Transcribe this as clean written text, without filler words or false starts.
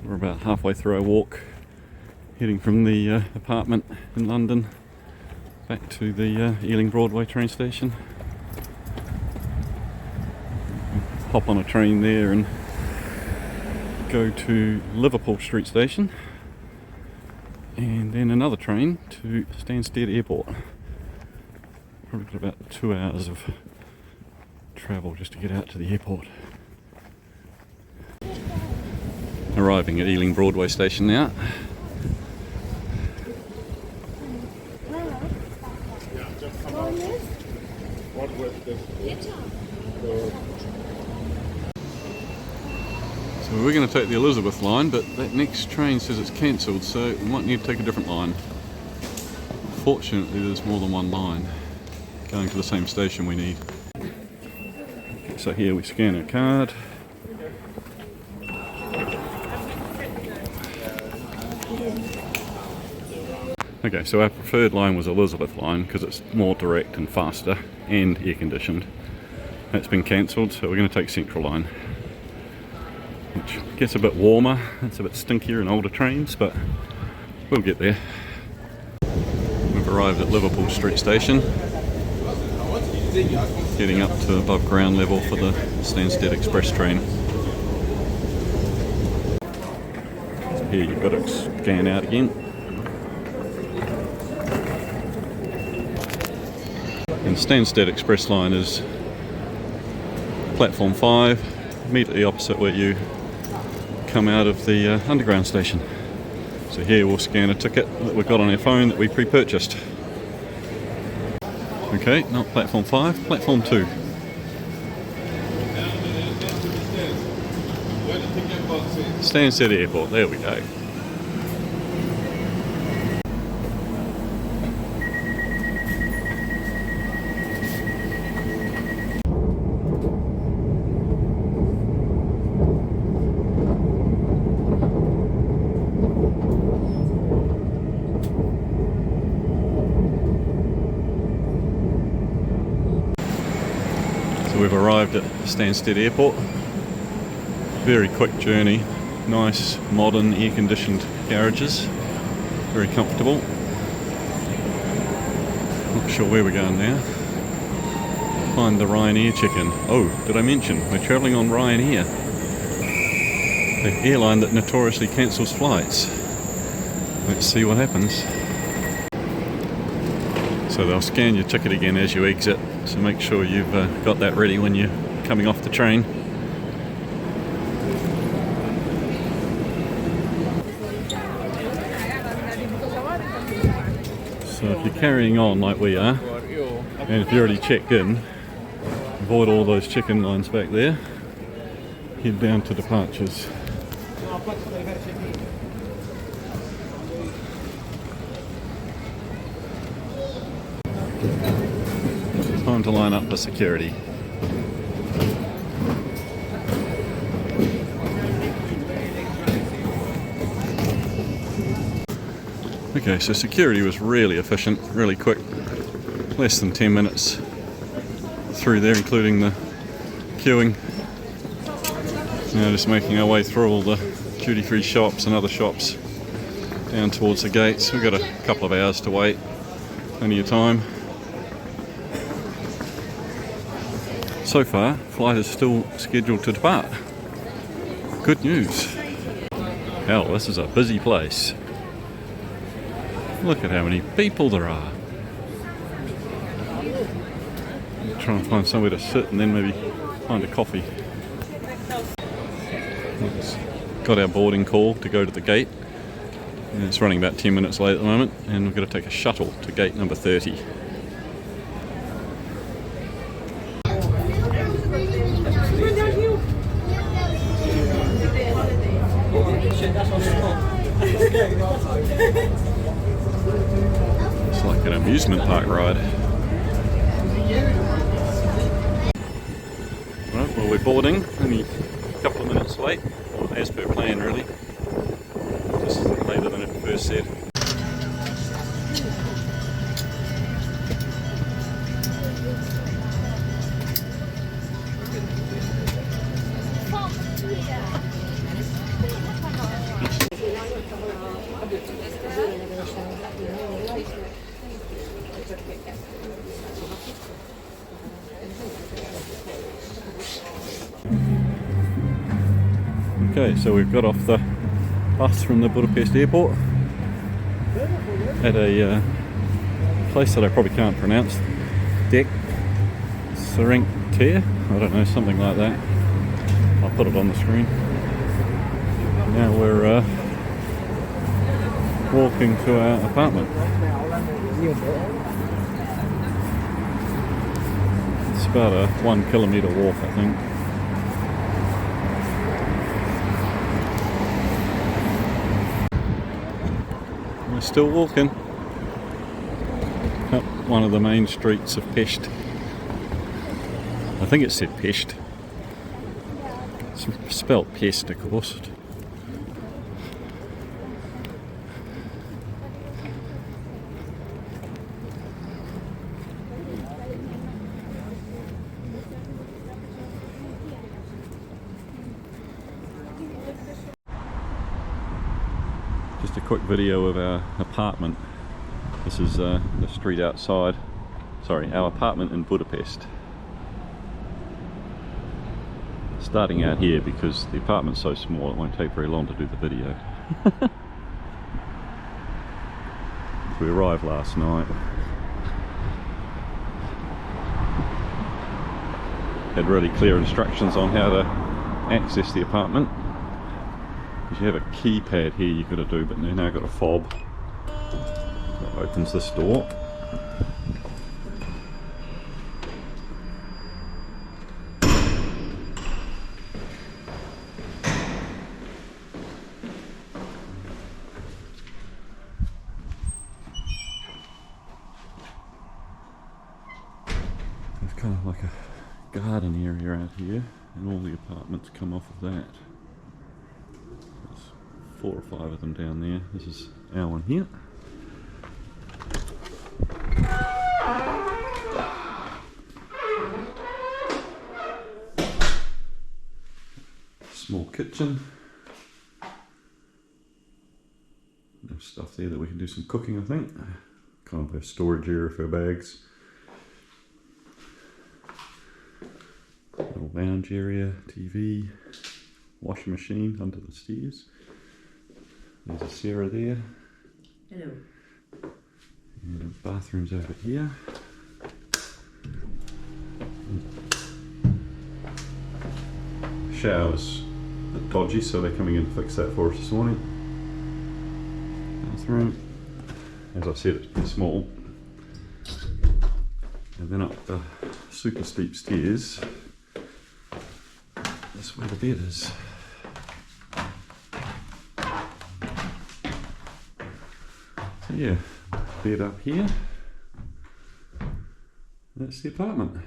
We're about halfway through our walk, heading from the apartment in London back to the Ealing Broadway train station. Hop on a train there and go to Liverpool Street Station, and then another train to Stansted Airport. Probably got about 2 hours of travel just to get out to the airport. Arriving at Ealing Broadway station now. So we're going to take the Elizabeth line, but that next train says it's cancelled, so we might need to take a different line. Fortunately, there's more than one line going to the same station we need. So here we scan our card. Okay, so our preferred line was Elizabeth line because it's more direct and faster and air conditioned. That's been cancelled, so we're going to take Central line, which gets a bit warmer. It's a bit stinkier in older trains, but we'll get there. We've arrived at Liverpool Street Station, getting up to above ground level for the Stansted Express train. So here you've got to scan out again. And Stansted Express line is platform 5, immediately opposite where you come out of the underground station. So here we'll scan a ticket that we've got on our phone that we pre-purchased. Okay, not platform 5, platform 2. Stansted Airport, there we go. So we've arrived at Stansted Airport. Very quick journey, nice modern air-conditioned garages, very comfortable. Not sure where we're going now. Find the Ryanair check-in. Oh, did I mention we're travelling on Ryanair, the airline that notoriously cancels flights. Let's see what happens. So they'll scan your ticket again as you exit, so make sure you've got that ready when you're coming off the train. So if you're carrying on like we are, and if you're already checked in, avoid all those check-in lines back there, head down to departures. Time to line up for security. Okay, so security was really efficient, really quick. Less than 10 minutes through there, including the queuing. Now just making our way through all the duty-free shops and other shops down towards the gates. We've got a couple of hours to wait, plenty of time. So far, flight is still scheduled to depart. Good news. Hell, this is a busy place. Look at how many people there are. Try and find somewhere to sit and then maybe find a coffee. Got our boarding call to go to the gate. And it's running about 10 minutes late at the moment, and we've got to take a shuttle to gate number 30. It's like an amusement park ride. Right, well, we're boarding, only a couple of minutes late, or as per plan really, just later than it first said. Okay, so we've got off the bus from the Budapest airport at a place that I probably can't pronounce. Scenic, I don't know, something like that. I'll put it on the screen. Now we're walking to our apartment. It's about a 1 kilometre walk, I think. We're still walking up one of the main streets of Pest. I think it said Pest. It's spelt Pest, of course. Just a quick video of our apartment. This is the street outside. Sorry, our apartment in Budapest. Starting out here because the apartment's so small it won't take very long to do the video. We arrived last night. Had really clear instructions on how to access the apartment. Because you have a keypad here you've got to do, but now I've got a fob that opens this door. There's kind of like a garden area out here, and all the apartments come off of that. There's 4 or 5 of them down there. This is our one here. Small kitchen. There's stuff there that we can do some cooking, I think. Kind of a storage area for bags. Little lounge area, TV, washing machine under the stairs. There's a Sarah there. Hello. And the bathroom's over here. Showers a bit dodgy, so they're coming in to fix that for us this morning. Bathroom. As I said, it's small. And then up the super steep stairs. That's where the bed is. So yeah, bed up here. That's the apartment.